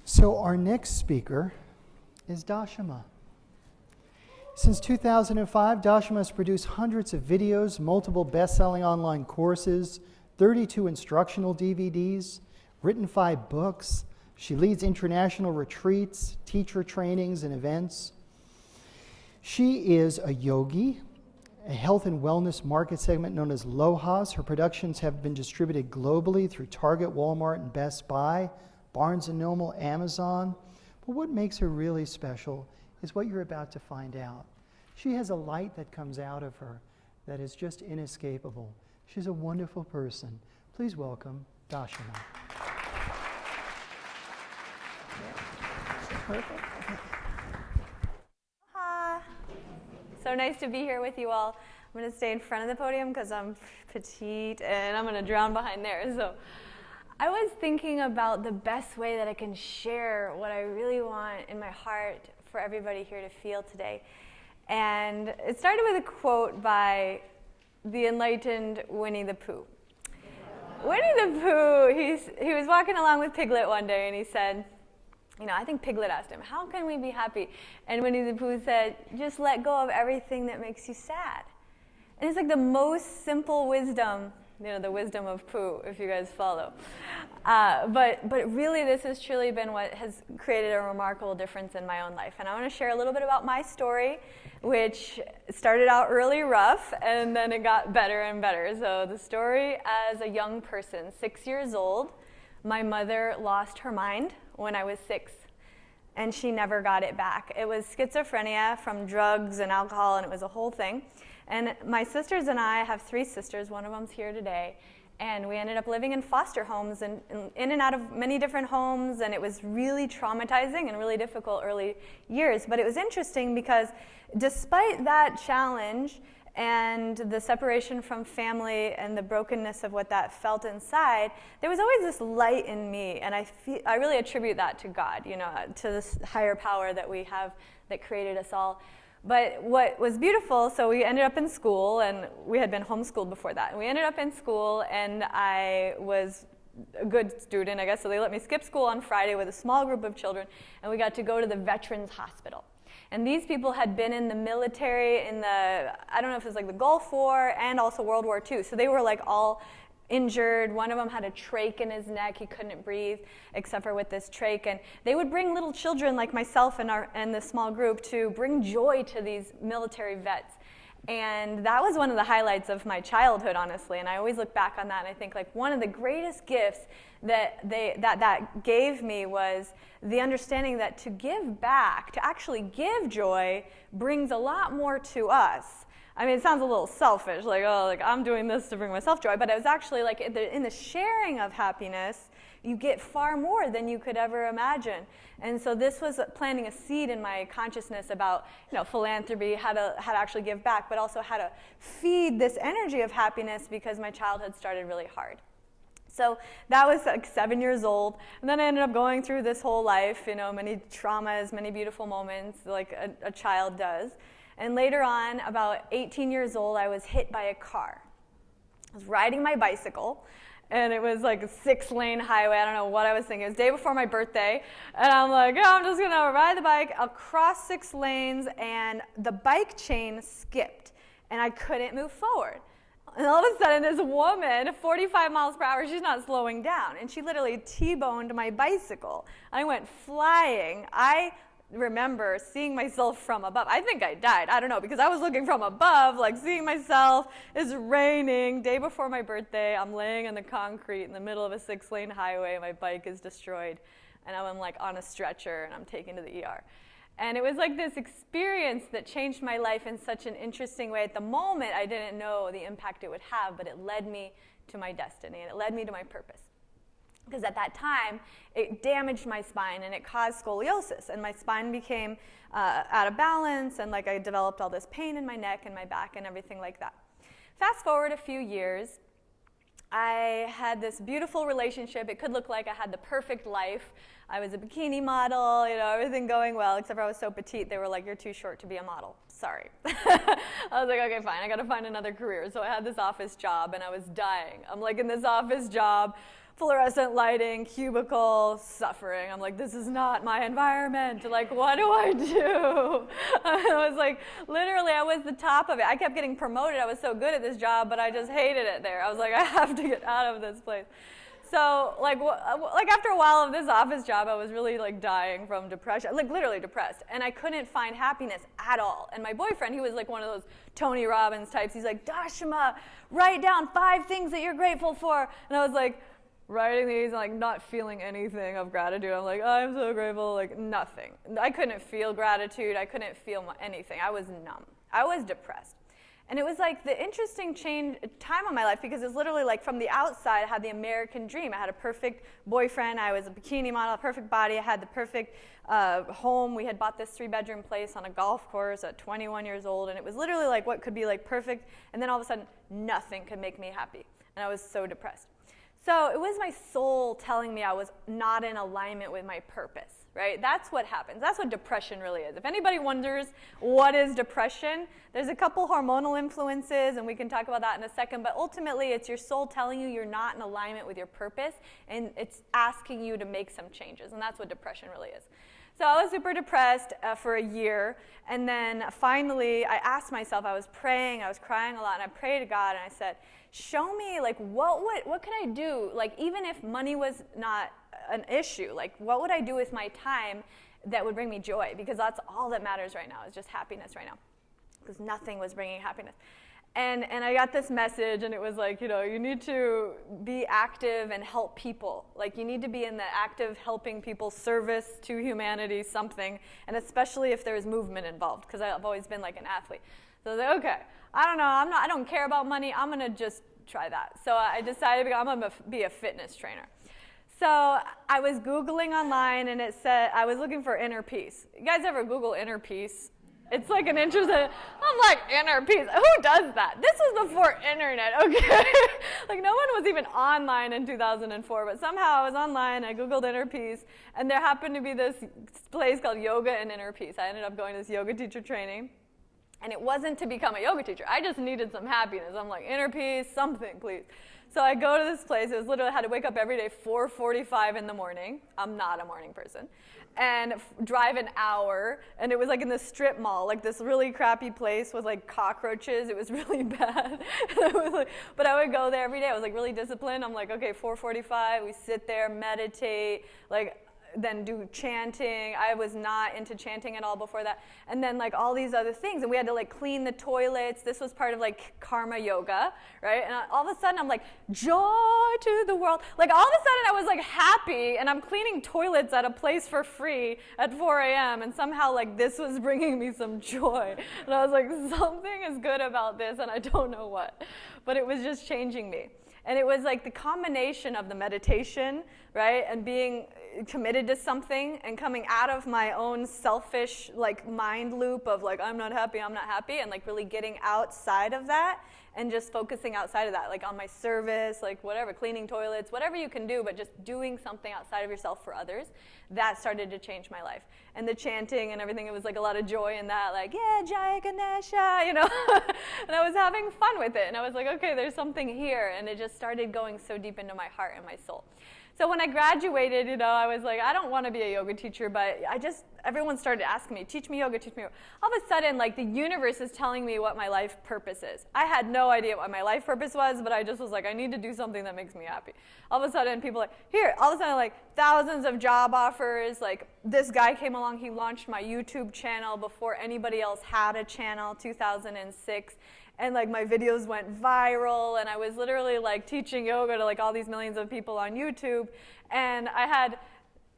So our next speaker is Dashama. Since 2005, Dashama has produced hundreds of videos, multiple best-selling online courses, 32 instructional DVDs, written 5 books. She leads international retreats, teacher trainings, and events. She is a yogi, a health and wellness market segment known as Lohas. Her productions have been distributed globally through Target, Walmart, and Best Buy, Barnes & Noble, Amazon. But what makes her really special is what you're about to find out. She has a light that comes out of her that is just inescapable. She's a wonderful person. Please welcome Dashama. Perfect. So nice to be here with you all. I'm going to stay in front of the podium because I'm petite and I'm going to drown behind there. So I was thinking about the best way that I can share what I really want in my heart for everybody here to feel today. And it started with a quote by the enlightened Winnie the Pooh. Winnie the Pooh, he was walking along with Piglet one day and he said, I think Piglet asked him, how can we be happy? And Winnie the Pooh said, just let go of everything that makes you sad. And it's like the most simple wisdom, the wisdom of Pooh, if you guys follow. But really, this has truly been what has created a remarkable difference in my own life. And I want to share a little bit about my story, which started out really rough, and then it got better and better. So the story as a young person, 6 years old, my mother lost her mind when I was 6, and she never got it back. It was schizophrenia from drugs and alcohol, and it was a whole thing. And my sisters and I have 3 sisters, one of them's here today, and we ended up living in foster homes and in and out of many different homes, and it was really traumatizing and really difficult early years. But it was interesting because despite that challenge and the separation from family and the brokenness of what that felt inside, there was always this light in me, and I really attribute that to God, to this higher power that we have that created us all. But what was beautiful, so we ended up in school, and we had been homeschooled before that. And we ended up in school, and I was a good student, I guess, so they let me skip school on Friday with a small group of children, and we got to go to the Veterans Hospital. And these people had been in the military in I don't know if it was like the Gulf War and also World War II. So they were like all injured. One of them had a trach in his neck. He couldn't breathe except for with this trach. And they would bring little children like myself and this small group to bring joy to these military vets. And that was one of the highlights of my childhood, honestly. And I always look back on that and I think like one of the greatest gifts that gave me was the understanding that to give back, to actually give joy, brings a lot more to us. I mean, it sounds a little selfish, like I'm doing this to bring myself joy, but it was actually like in the sharing of happiness, you get far more than you could ever imagine. And so this was planting a seed in my consciousness about philanthropy, how to actually give back, but also how to feed this energy of happiness because my childhood started really hard. So that was like 7 years old, and then I ended up going through this whole life, many traumas, many beautiful moments, like a child does. And later on, about 18 years old, I was hit by a car. I was riding my bicycle, and it was like a 6-lane highway. I don't know what I was thinking. It was the day before my birthday, and I'm like, I'm just going to ride the bike across 6 lanes, and the bike chain skipped, and I couldn't move forward. And all of a sudden, this woman, 45 miles per hour, she's not slowing down, and she literally T-boned my bicycle. I went flying. I remember seeing myself from above. I think I died. I don't know, because I was looking from above, like seeing myself. It's raining. Day before my birthday, I'm laying on the concrete in the middle of a 6-lane highway. My bike is destroyed, and I'm like on a stretcher, and I'm taken to the ER. And it was like this experience that changed my life in such an interesting way. At the moment, I didn't know the impact it would have, but it led me to my destiny, and it led me to my purpose. Because at that time, it damaged my spine, and it caused scoliosis, and my spine became out of balance, and like I developed all this pain in my neck and my back and everything like that. Fast forward a few years, I had this beautiful relationship. It could look like I had the perfect life. I was a bikini model, everything going well, except for I was so petite, they were like, you're too short to be a model. Sorry. I was like, okay, fine, I gotta find another career. So I had this office job, and I was dying. I'm like in this office job, fluorescent lighting, cubicle, suffering. I'm like, this is not my environment. Like, what do I do? I was like, literally, I was the top of it. I kept getting promoted. I was so good at this job, but I just hated it there. I was like, I have to get out of this place. So, like after a while of this office job, I was really like dying from depression, like literally depressed, and I couldn't find happiness at all. And my boyfriend, he was like one of those Tony Robbins types. He's like, Dashama, write down 5 things that you're grateful for. And I was like, writing these and like not feeling anything of gratitude. I'm like, I'm so grateful, like nothing. I couldn't feel gratitude. I couldn't feel anything. I was numb. I was depressed. And it was like the interesting time of my life, because it was literally like from the outside, I had the American dream. I had a perfect boyfriend. I was a bikini model, a perfect body. I had the perfect home. We had bought this 3-bedroom place on a golf course at 21 years old. And it was literally like what could be like perfect. And then all of a sudden, nothing could make me happy. And I was so depressed. So it was my soul telling me I was not in alignment with my purpose, right? That's what happens. That's what depression really is. If anybody wonders what is depression, there's a couple hormonal influences, and we can talk about that in a second, but ultimately it's your soul telling you you're not in alignment with your purpose, and it's asking you to make some changes, and that's what depression really is. So I was super depressed for a year, and then finally I asked myself, I was praying, I was crying a lot, and I prayed to God, and I said, show me, like, what can I do? Like, even if money was not an issue, like, what would I do with my time that would bring me joy? Because that's all that matters right now, is just happiness right now. Because nothing was bringing happiness. And I got this message, and it was like, you need to be active and help people. Like, you need to be in the active helping people, service to humanity, something, and especially if there's movement involved, because I've always been like an athlete. So I was like, okay, I don't care about money. I'm going to just try that. So I decided I'm going to be a fitness trainer. So I was Googling online, and it said, I was looking for inner peace. You guys ever Google inner peace? It's like an interesting, I'm like, inner peace. Who does that? This was before internet, okay? Like, no one was even online in 2004, but somehow I was online, I Googled inner peace, and there happened to be this place called Yoga and Inner Peace. I ended up going to this yoga teacher training. And it wasn't to become a yoga teacher. I just needed some happiness. I'm like, inner peace, something, please. So I go to this place. It was literally, I had to wake up every day 4:45 in the morning. I'm not a morning person. And drive an hour. And it was like in this strip mall, like this really crappy place with like cockroaches. It was really bad. But I would go there every day. I was like really disciplined. I'm like, okay, 4:45, we sit there, meditate, like, then do chanting. I was not into chanting at all before that. And then like all these other things. And we had to like clean the toilets. This was part of like karma yoga, right? And all of a sudden I'm like, joy to the world. Like all of a sudden I was like happy, and I'm cleaning toilets at a place for free at 4 a.m. And somehow like this was bringing me some joy. And I was like, something is good about this, and I don't know what. But it was just changing me. And it was like the combination of the meditation, right, and being committed to something and coming out of my own selfish like mind loop of like, I'm not happy, and like really getting outside of that and just focusing outside of that, like on my service, like whatever, cleaning toilets, whatever you can do, but just doing something outside of yourself for others. That started to change my life. And the chanting and everything, it was like a lot of joy in that, like, yeah, Jaya Ganesha, And I was having fun with it. And I was like, okay, there's something here. And it just started going so deep into my heart and my soul. So when I graduated, I was like, I don't want to be a yoga teacher, but everyone started asking me, teach me yoga, teach me yoga. All of a sudden, like, the universe is telling me what my life purpose is. I had no idea what my life purpose was, but I just was like, I need to do something that makes me happy. All of a sudden, people like, all of a sudden, like, thousands of job offers. Like, this guy came along, he launched my YouTube channel before anybody else had a channel, 2006. And like my videos went viral, and I was literally like teaching yoga to like all these millions of people on YouTube. And I had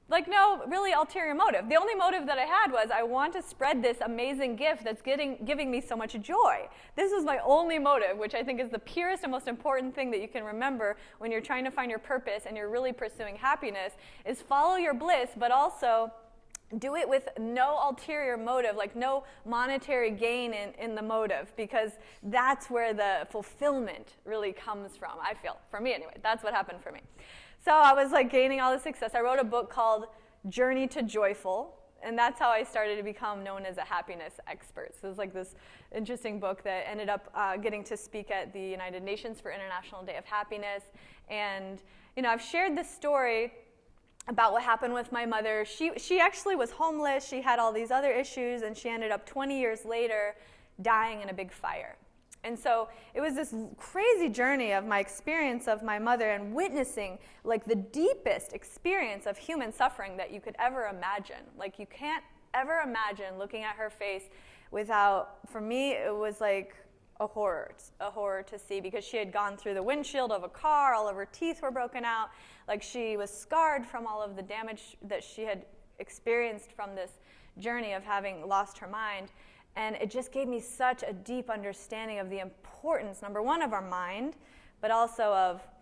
like no really ulterior motive. The only motive that I had was I want to spread this amazing gift that's giving me so much joy. This was my only motive, which I think is the purest and most important thing that you can remember when you're trying to find your purpose and you're really pursuing happiness, is follow your bliss, but also do it with no ulterior motive, like no monetary gain in the motive, because that's where the fulfillment really comes from, I feel. For me anyway, that's what happened for me. So I was like gaining all the success. I wrote a book called Journey to Joyful, and that's how I started to become known as a happiness expert. So it was like this interesting book that ended up getting to speak at the United Nations for International Day of Happiness. And I've shared this story about what happened with my mother. She actually was homeless. She had all these other issues, and she ended up 20 years later dying in a big fire. And so it was this crazy journey of my experience of my mother and witnessing like the deepest experience of human suffering that you could ever imagine. Like you can't ever imagine looking at her face without, for me, it was like a horror to see, because she had gone through the windshield of a car, all of her teeth were broken out, like she was scarred from all of the damage that she had experienced from this journey of having lost her mind. And it just gave me such a deep understanding of the importance, number one, of our mind, but also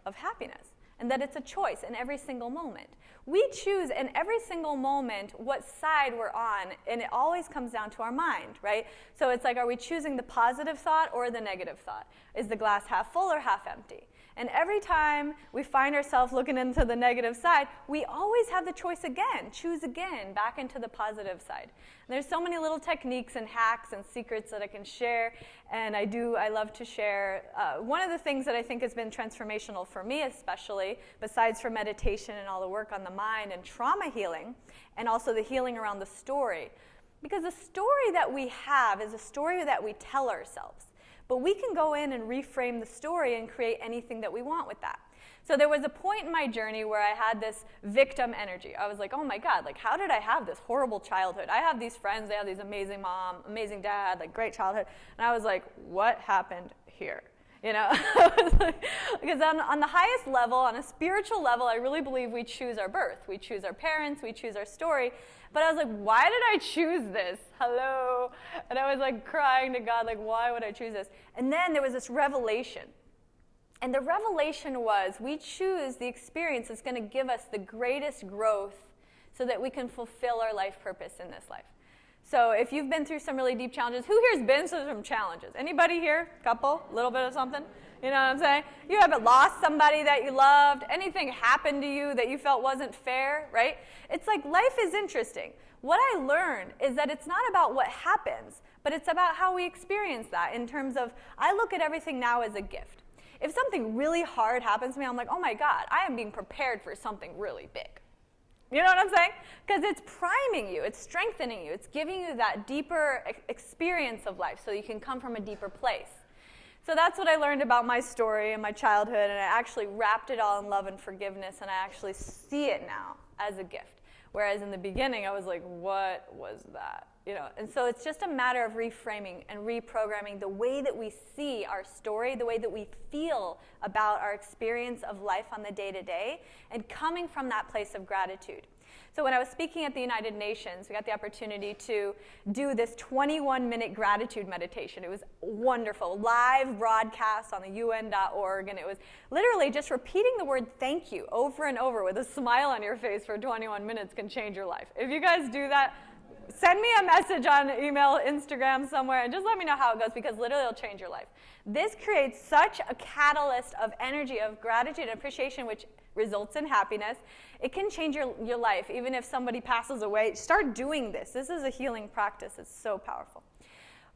of happiness, and that it's a choice in every single moment. We choose in every single moment what side we're on, and it always comes down to our mind, right? So it's like, are we choosing the positive thought or the negative thought? Is the glass half full or half empty? And every time we find ourselves looking into the negative side, we always have the choice again, choose again, back into the positive side. And there's so many little techniques and hacks and secrets that I can share, and I love to share. One of the things that I think has been transformational for me especially, besides for meditation and all the work on the mind and trauma healing, and also the healing around the story, because the story that we have is a story that we tell ourselves. But we can go in and reframe the story and create anything that we want with that. So there was a point in my journey where I had this victim energy. I was like, oh my God, like how did I have this horrible childhood? I have these friends, they have these amazing mom, amazing dad, like great childhood. And I was like, what happened here? Because on the highest level, on a spiritual level, I really believe we choose our birth. We choose our parents, we choose our story. But I was like, why did I choose this? Hello? And I was like crying to God, like, why would I choose this? And then there was this revelation. And the revelation was, we choose the experience that's going to give us the greatest growth so that we can fulfill our life purpose in this life. So if you've been through some really deep challenges, who here's been through some challenges? Anybody here? Couple? A little bit of something? You know what I'm saying? You haven't lost somebody that you loved. Anything happened to you that you felt wasn't fair, right? It's like life is interesting. What I learned is that it's not about what happens, but it's about how we experience that in terms of, I look at everything now as a gift. If something really hard happens to me, I'm like, oh my God, I am being prepared for something really big. You know what I'm saying? Because it's priming you, it's strengthening you, it's giving you that deeper experience of life so you can come from a deeper place. So that's what I learned about my story and my childhood, and I actually wrapped it all in love and forgiveness, and I actually see it now as a gift. Whereas in the beginning, I was like, what was that? And so it's just a matter of reframing and reprogramming the way that we see our story, the way that we feel about our experience of life on the day-to-day, and coming from that place of gratitude. So when I was speaking at the United Nations, we got the opportunity to do this 21-minute gratitude meditation. It was wonderful, live broadcast on the UN.org, and it was literally just repeating the word thank you over and over with a smile on your face for 21 minutes can change your life. If you guys do that, send me a message on email, Instagram, somewhere, and just let me know how it goes, because literally it'll change your life. This creates such a catalyst of energy, of gratitude and appreciation, which results in happiness. It can change your life. Even if somebody passes away, start doing this. This is a healing practice. It's so powerful.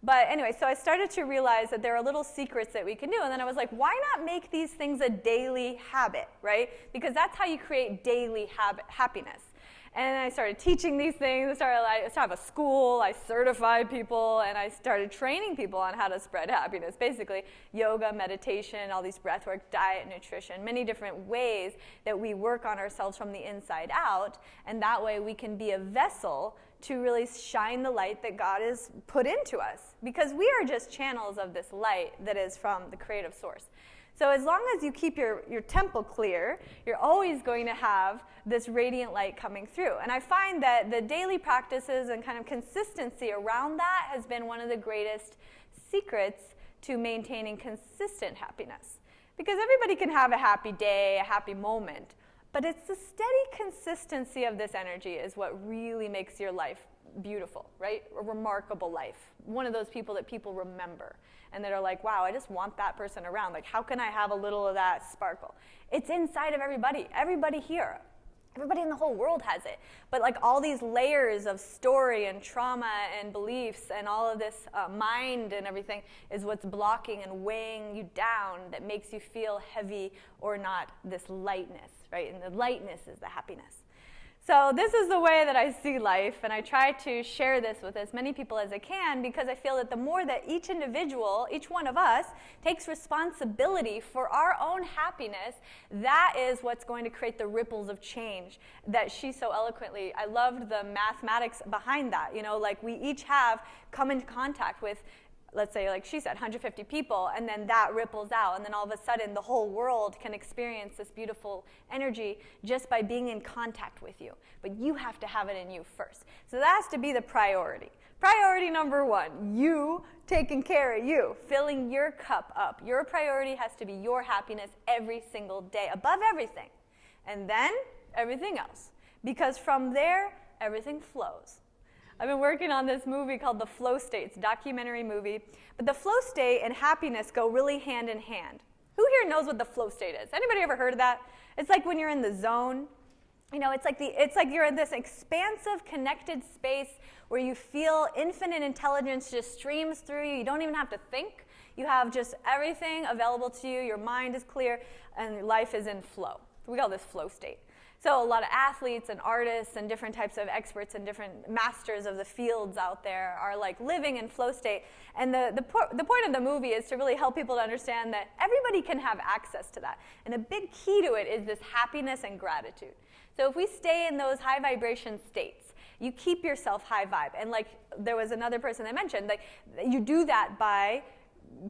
But anyway, so I started to realize that there are little secrets that we can do. And then I was like, why not make these things a daily habit, right? Because that's how you create daily happiness. And I started teaching these things. I started to have a school. I certified people, and I started training people on how to spread happiness. Basically, yoga, meditation, all these breathwork, diet, nutrition, many different ways that we work on ourselves from the inside out. And that way we can be a vessel to really shine the light that God has put into us. Because we are just channels of this light that is from the creative source. So as long as you keep your temple clear, you're always going to have this radiant light coming through. And I find that the daily practices and kind of consistency around that has been one of the greatest secrets to maintaining consistent happiness. Because everybody can have a happy day, a happy moment, but it's the steady consistency of this energy is what really makes your life beautiful, right? A remarkable life. One of those people that people remember and that are like, wow, I just want that person around. Like, how can I have a little of that sparkle? It's inside of everybody here. Everybody in the whole world has it. But like all these layers of story and trauma and beliefs and all of this mind and everything is what's blocking and weighing you down that makes you feel heavy or not this lightness, right? And the lightness is the happiness. So this is the way that I see life, and I try to share this with as many people as I can, because I feel that the more that each individual, each one of us, takes responsibility for our own happiness, that is what's going to create the ripples of change that she so eloquently, I loved the mathematics behind that. Like we each have come into contact with, let's say, like she said, 150 people, and then that ripples out, and then all of a sudden the whole world can experience this beautiful energy just by being in contact with you. But you have to have it in you first. So that has to be the priority. Priority number one, you taking care of you, filling your cup up. Your priority has to be your happiness every single day, above everything. And then everything else. Because from there, everything flows. I've been working on this movie called The Flow State. It's a documentary movie. But the flow state and happiness go really hand in hand. Who here knows what the flow state is? Anybody ever heard of that? It's like when you're in the zone. It's like you're in this expansive, connected space where you feel infinite intelligence just streams through you. You don't even have to think. You have just everything available to you. Your mind is clear, and life is in flow. We call this flow state. So a lot of athletes and artists and different types of experts and different masters of the fields out there are like living in flow state. And the point of the movie is to really help people to understand that everybody can have access to that. And a big key to it is this happiness and gratitude. So if we stay in those high vibration states, you keep yourself high vibe. And like there was another person that mentioned, like you do that by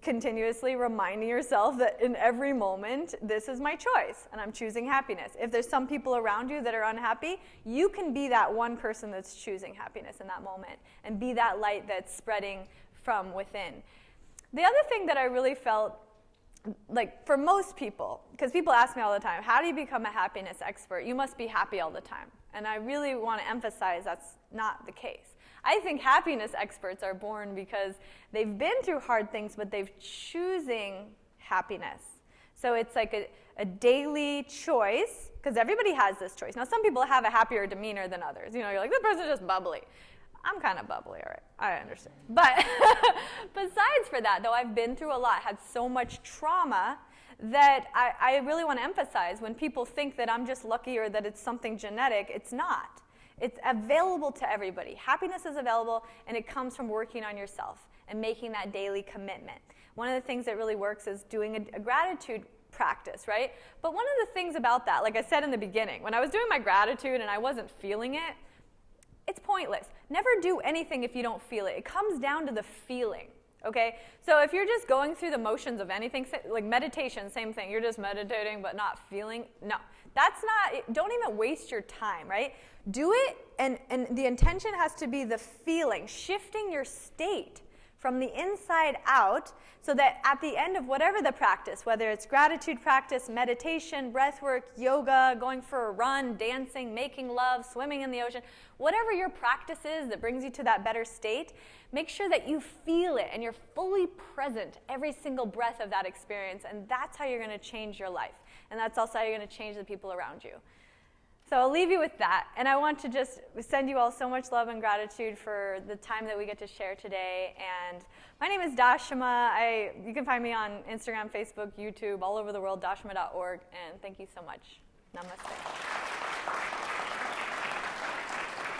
continuously reminding yourself that in every moment, this is my choice, and I'm choosing happiness. If there's some people around you that are unhappy, you can be that one person that's choosing happiness in that moment, and be that light that's spreading from within. The other thing that I really felt, like for most people, because people ask me all the time, how do you become a happiness expert? You must be happy all the time. And I really want to emphasize that's not the case. I think happiness experts are born because they've been through hard things, but they're choosing happiness. So it's like a daily choice, because everybody has this choice. Now, some people have a happier demeanor than others. You're like, this person's just bubbly. I'm kind of bubbly, all right, I understand. But besides for that, though, I've been through a lot, had so much trauma that I really want to emphasize when people think that I'm just lucky or that it's something genetic, it's not. It's available to everybody. Happiness is available, and it comes from working on yourself and making that daily commitment. One of the things that really works is doing a gratitude practice, right? But one of the things about that, like I said in the beginning, when I was doing my gratitude and I wasn't feeling it, it's pointless. Never do anything if you don't feel it. It comes down to the feeling, okay? So if you're just going through the motions of anything, like meditation, same thing. You're just meditating but not feeling, no. That's not, don't even waste your time, right? Do it, and the intention has to be the feeling, shifting your state from the inside out, so that at the end of whatever the practice, whether it's gratitude practice, meditation, breath work, yoga, going for a run, dancing, making love, swimming in the ocean, whatever your practice is that brings you to that better state, make sure that you feel it and you're fully present every single breath of that experience, and that's how you're going to change your life. And that's also how you're going to change the people around you. So I'll leave you with that. And I want to just send you all so much love and gratitude for the time that we get to share today. And my name is Dashama. You can find me on Instagram, Facebook, YouTube, all over the world, dashama.org. And thank you so much. Namaste.